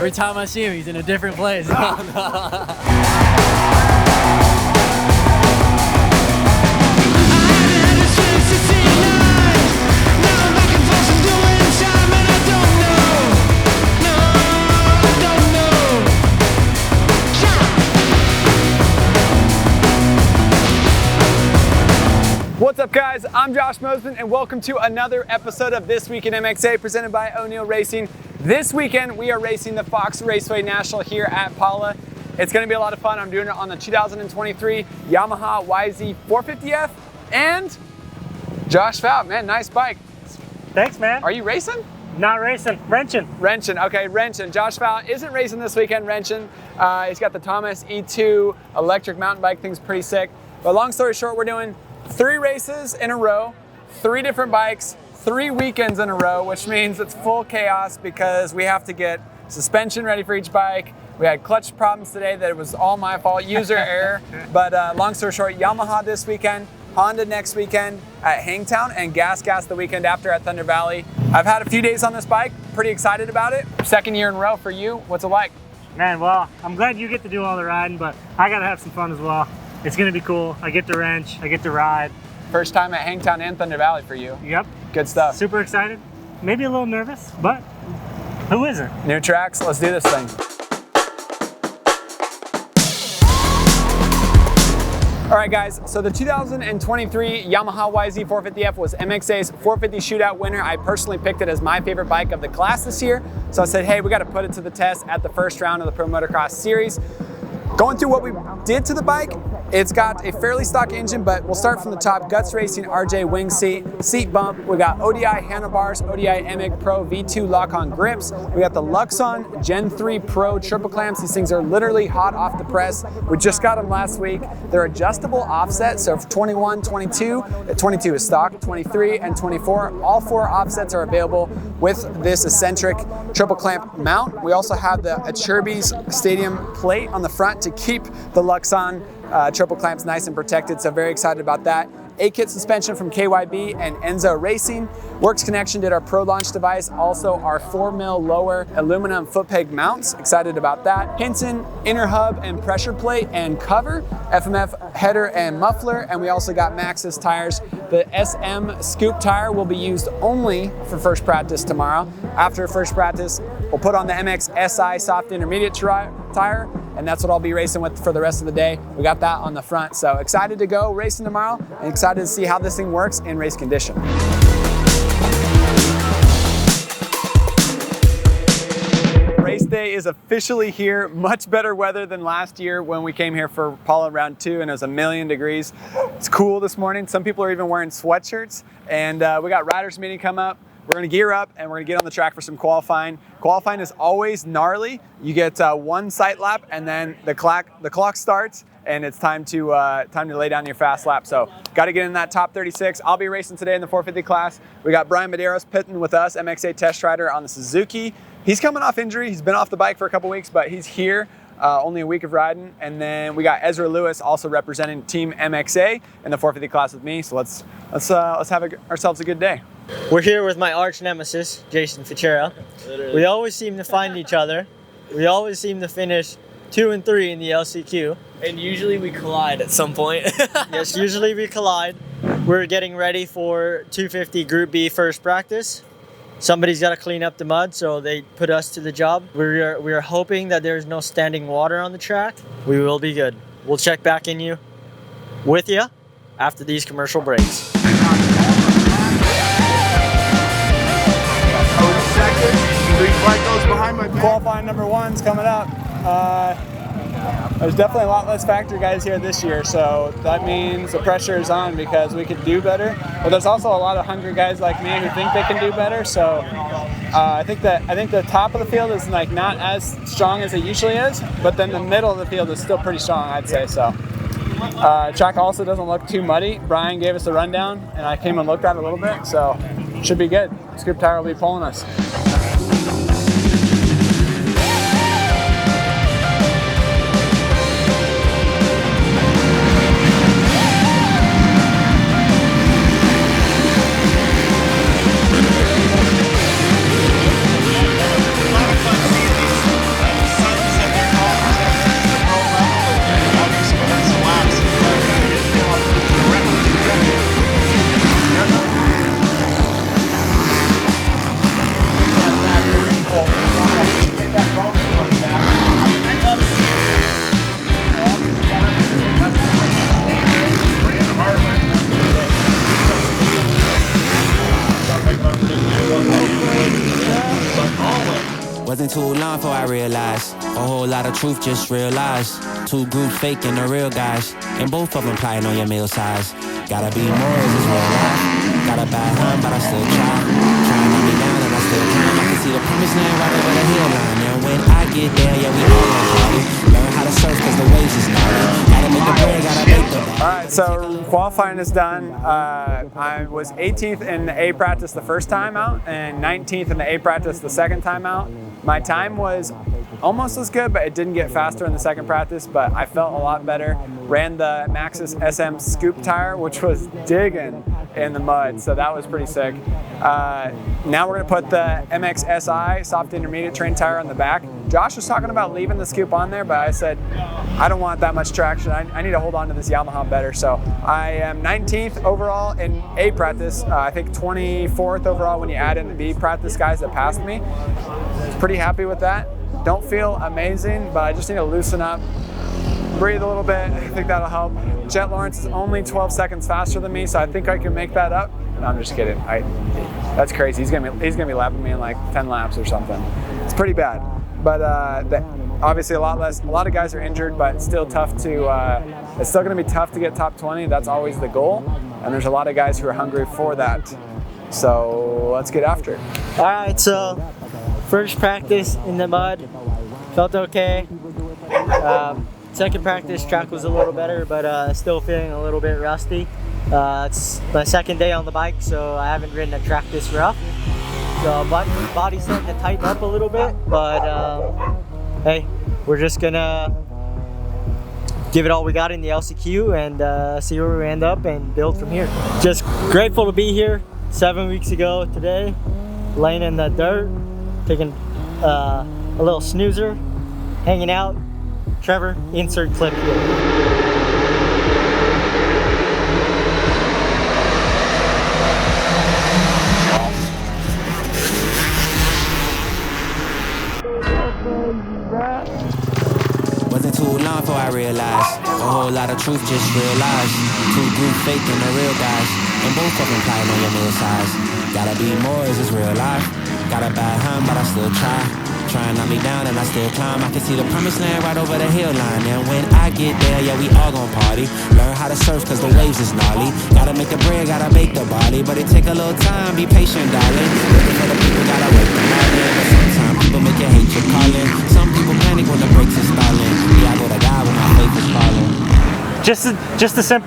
Every time I see him, he's in a different place. What's up guys, I'm Josh Mosiman and welcome to another episode of This Week in MXA presented by O'Neill Racing. This weekend we are racing the Fox Raceway National here at Paula. It's going to be a lot of fun. I'm doing it on the 2023 Yamaha YZ450F and Josh Fout, man, nice bike. Thanks, man. Are you racing? Not racing, wrenching. Wrenching, okay, wrenching. Josh Fout isn't racing this weekend, wrenching. He's got the Thomas E2 electric mountain bike, thing's pretty sick. But long story short, we're doing 3 races in a row, 3 different bikes, 3 weekends in a row, which means it's full chaos because we have to get suspension ready for each bike. We had clutch problems today that it was all my fault, user error. But long story short, Yamaha this weekend, Honda next weekend at Hangtown, and GasGas the weekend after at Thunder Valley. I've had a few days on this bike, pretty excited about it. 2nd year in a row for you, what's it like? Man, well, I'm glad you get to do all the riding, but I gotta have some fun as well. It's gonna be cool. I get to wrench, I get to ride. First time at Hangtown and Thunder Valley for you. Yep. Good stuff. Super excited. Maybe a little nervous, but who isn't? New tracks, let's do this thing. All right guys, so the 2023 Yamaha YZ450F was MXA's 450 shootout winner. I personally picked it as my favorite bike of the class this year. So I said, hey, we gotta put it to the test at the first round of the Pro Motocross series. Going through what we did to the bike, it's got a fairly stock engine, but we'll start from the top. Guts Racing RJ wing seat bump. We got ODI handlebars, ODI EMIC Pro V2 lock-on grips. We got the Luxon Gen 3 Pro triple clamps. These things are literally hot off the press. We just got them last week. They're adjustable offset, so for 21, 22, 22 is stock, 23 and 24. All 4 offsets are available with this eccentric triple clamp mount. We also have the Acerbis Stadium plate on the front to keep the Luxon triple clamps nice and protected, so very excited about that. A-kit suspension from KYB and Enzo Racing. Works Connection did our Pro Launch device, also our 4mm lower aluminum foot peg mounts. Excited about that. Hinton inner hub and pressure plate and cover, FMF header and muffler, and we also got Maxxis tires. The SM scoop tire will be used only for first practice tomorrow. After first practice, we'll put on the MX SI soft intermediate tire, and that's what I'll be racing with for the rest of the day. We got that on the front, so excited to go racing tomorrow and excited to see how this thing works in race condition. Race day is officially here. Much better weather than last year when we came here for Paula round 2 and it was 1,000,000 degrees. It's cool this morning. Some people are even wearing sweatshirts, and we got riders meeting come up. We're gonna gear up and we're gonna get on the track for some qualifying. Qualifying is always gnarly. You get 1 sight lap and then the clock starts and it's time to lay down your fast lap. So gotta get in that top 36. I'll be racing today in the 450 class. We got Brian Medeiros pitting with us, MXA test rider on the Suzuki. He's coming off injury. He's been off the bike for a couple weeks, but he's here. Only a week of riding. And then we got Ezra Lewis also representing Team MXA in the 450 class with me. So let's have ourselves a good day. We're here with my arch nemesis, Jason Fichera. We always seem to find each other. We always seem to finish 2 and 3 in the LCQ. And usually we collide at some point. Yes, usually we collide. We're getting ready for 250 Group B first practice. Somebody's got to clean up the mud, so they put us to the job. We are hoping that there's no standing water on the track. We will be good. We'll check back in with you after these commercial breaks. Qualifying number 1's coming up. There's definitely a lot less factory guys here this year, so that means the pressure is on because we could do better. But there's also a lot of hungry guys like me who think they can do better. So I think the top of the field is like not as strong as it usually is, but then the middle of the field is still pretty strong, I'd say. So track also doesn't look too muddy. Brian gave us a rundown, and I came and looked at it a little bit, so should be good. Scoop tire will be pulling us. Wasn't too long before I realized a whole lot of truth just realized. Two groups faking the real guys, and both of them plotting on your meal size. Gotta be more, is this real life? Got a bad hand, but I still try. Trying to knock me down and I still climb. I can see the promised land right over the hill line. And when I get there, yeah, we all gon' party. Learn how to surf cause the waves is gnarly. Gotta make the bread, gotta make the ball. All right, so qualifying is done. I was 18th in the A practice the first time out and 19th in the A practice the second time out. My time was almost as good, but it didn't get faster in the second practice, but I felt a lot better. Ran the Maxxis SM scoop tire, which was digging in the mud, so that was pretty sick. Now we're gonna put the MXSI soft intermediate train tire on the back. Josh was talking about leaving the scoop on there, but I said, I don't want that much traction. I need to hold on to this Yamaha better. So I am 19th overall in A practice. I think 24th overall when you add in the B practice guys that passed me. Pretty happy with that. Don't feel amazing, but I just need to loosen up, breathe a little bit. I think that'll help. Jet Lawrence is only 12 seconds faster than me, so I think I can make that up. No, I'm just kidding. That's crazy. He's gonna be lapping me in like 10 laps or something. It's pretty bad. But obviously a lot of guys are injured, but it's still tough to, it's still gonna be tough to get top 20. That's always the goal. And there's a lot of guys who are hungry for that. So let's get after it. All right, so first practice in the mud, felt okay. Second practice track was a little better, but still feeling a little bit rusty. It's my second day on the bike, so I haven't ridden a track this rough. So body's starting to tighten up a little bit, but hey, we're just gonna give it all we got in the LCQ and see where we end up and build from here. Just grateful to be here 7 weeks ago today, laying in the dirt, taking a little snoozer, hanging out. Trevor, insert clip here. Wasn't too long before I realized a whole lot of truth just realized. Two groups faking the real guys, and both of them plotting on your meal size. Gotta be more, is this real life? Got a bad hand, but I still try. Trying to knock me down and I still climb. I can see the promised land right over the hill line. And when I get there, yeah, we all gon' party. Learn how to surf cause the waves is gnarly. Gotta make the bread, gotta bake the barley. But it take a little time, be patient, darling. Looking for the people, gotta wait them all in. But sometimes people make you hate your calling. Some people panic when the brakes is stalling. Yeah, I go to God when my faith is falling.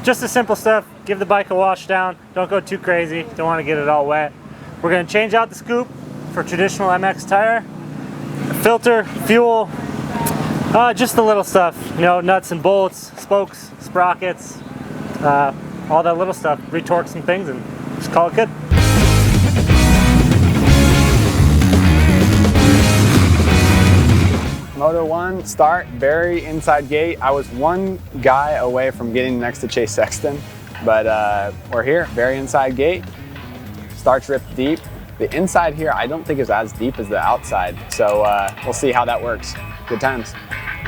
Just the simple stuff. Give the bike a wash down. Don't go too crazy. Don't want to get it all wet. We're gonna change out the scoop for traditional MX tire. Filter, fuel, just the little stuff, you know, nuts and bolts, spokes, sprockets, all that little stuff. Retorque some things and just call it good. Moto 1 start, very inside gate. I was one guy away from getting next to Chase Sexton, but we're here, very inside gate. Starts ripped deep. The inside here, I don't think is as deep as the outside, so we'll see how that works. Good times.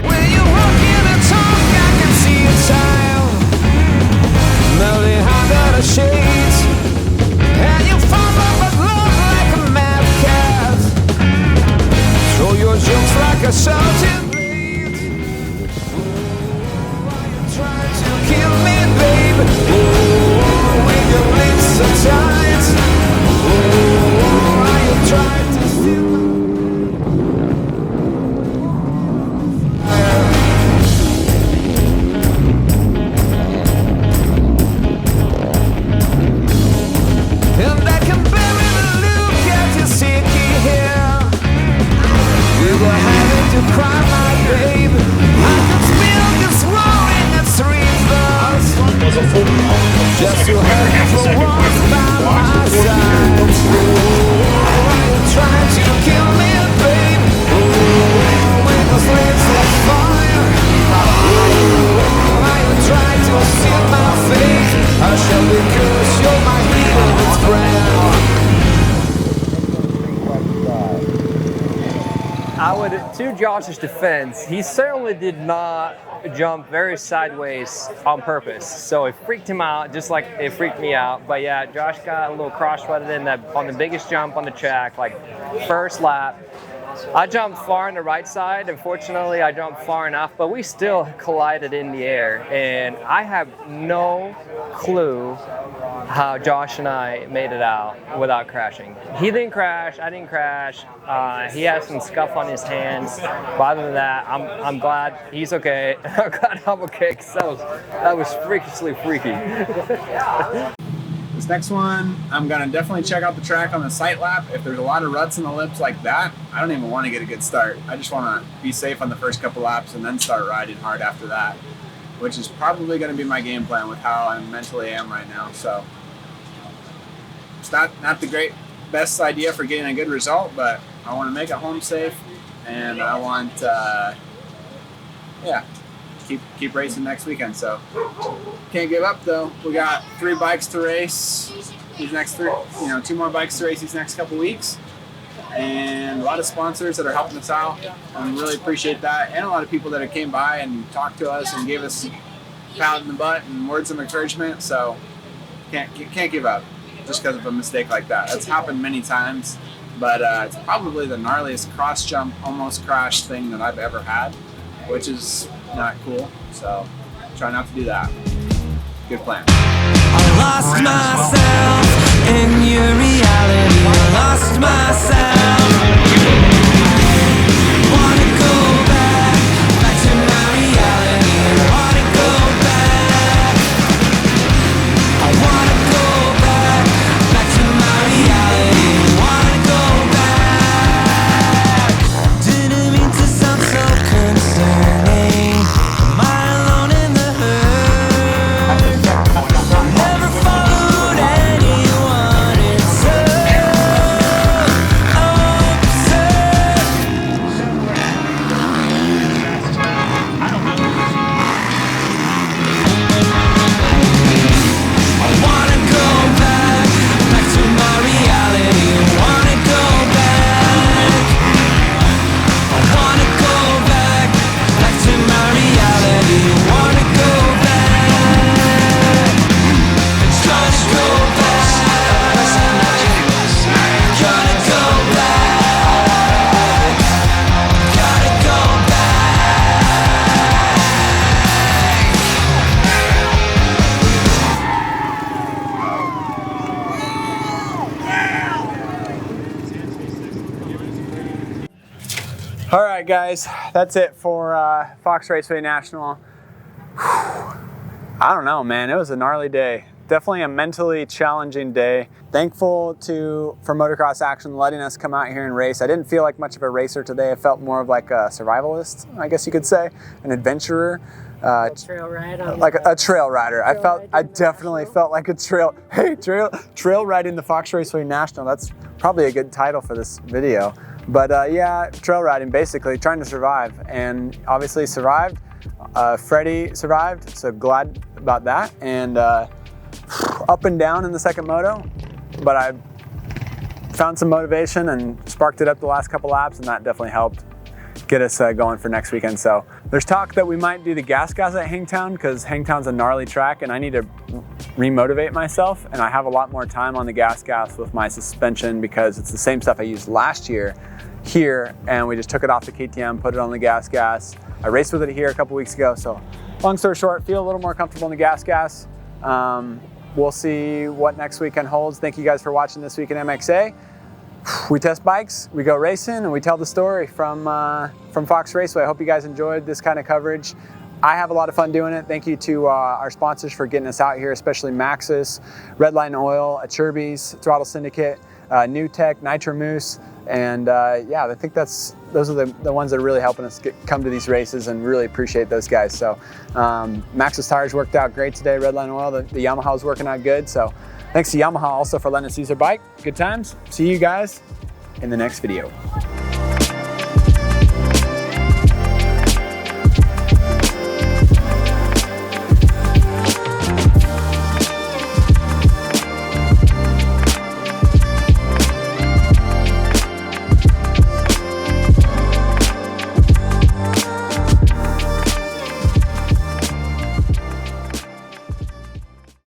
When you walk in the talk, I can see a child melting under the shades, and you fall up with love like a mad cat. Throw your jokes like a shouting blade. Why you trying to kill me, babe? Oh, when your lips are tight. Just to have you for once by my side. Oh, trying to kill me, babe. Oh, when those lips like fire. Oh, are you trying to steal my fate? I shall be cursed, you're my hero, it's brand. I would, to Josh's defense, he certainly did not jump very sideways on purpose. So it freaked him out, just like it freaked me out. But yeah, Josh got a little cross-rutted on the biggest jump on the track, like first lap. I jumped far on the right side. Unfortunately, I jumped far enough, but we still collided in the air. And I have no clue how Josh and I made it out without crashing. He didn't crash, I didn't crash. He has some scuff on his hands. But other than that, I'm glad he's okay. I'm glad I'm okay, because that was freakishly freaky. This next one, I'm gonna definitely check out the track on the sight lap. If there's a lot of ruts in the lips like that, I don't even want to get a good start. I just want to be safe on the first couple laps and then start riding hard after that, which is probably going to be my game plan with how I mentally am right now. So it's not the best idea for getting a good result, but I want to make it home safe, and I want keep racing next weekend. So can't give up though. We got 3 bikes to race these next 2 more bikes to race these next couple weeks, and a lot of sponsors that are helping us out, and really appreciate that, and a lot of people that have came by and talked to us and gave us a pat in the butt and words of encouragement. So can't give up just because of a mistake like that. That's happened many times, but it's probably the gnarliest cross jump almost crash thing that I've ever had, which is not cool. So try not to do that. Good plan. I lost myself in your reality. I lost myself. Wanna go back to my reality. Wanna go back. I wanna go back to my reality. Wanna go back. Didn't mean to sound so concerning. Am I alone in the hurt? Never followed anyone. It's so I wanna go back to my reality. Wanna go back. I wanna go back to my reality. Wanna go back. Just go back. Gotta go back. Gotta go All right, guys, that's it for Fox Raceway National. Whew. I don't know, man. It was a gnarly day. Definitely a mentally challenging day. Thankful for Motocross Action letting us come out here and race. I didn't feel like much of a racer today. I felt more of like a survivalist, I guess you could say, an adventurer. Trail ride on Like a trail rider. I definitely felt like a trail riding the Fox Raceway National. That's probably a good title for this video. But yeah, trail riding, basically trying to survive, and obviously survived. Freddie survived, so glad about that. And up and down in the second moto, but I found some motivation and sparked it up the last couple laps, and that definitely helped get us going for next weekend. So there's talk that we might do the GasGas at Hangtown, because Hangtown's a gnarly track and I need to remotivate myself, and I have a lot more time on the GasGas with my suspension because it's the same stuff I used last year here, and we just took it off the KTM, put it on the GasGas. I raced with it here a couple weeks ago, so long story short, feel a little more comfortable in the GasGas. We'll see what next weekend holds. Thank you guys for watching This Week in MXA. We test bikes, we go racing, and we tell the story from Fox Raceway. I hope you guys enjoyed this kind of coverage. I have a lot of fun doing it. Thank you to our sponsors for getting us out here, especially Maxxis, Redline Oil, Achirby's, Throttle Syndicate, New Tech, Nitro Moose, and yeah, I think those are the ones that are really helping us come to these races, and really appreciate those guys. So Maxxis tires worked out great today. Redline Oil, the Yamaha's working out good. So thanks to Yamaha also for letting us use their bike. Good times. See you guys in the next video.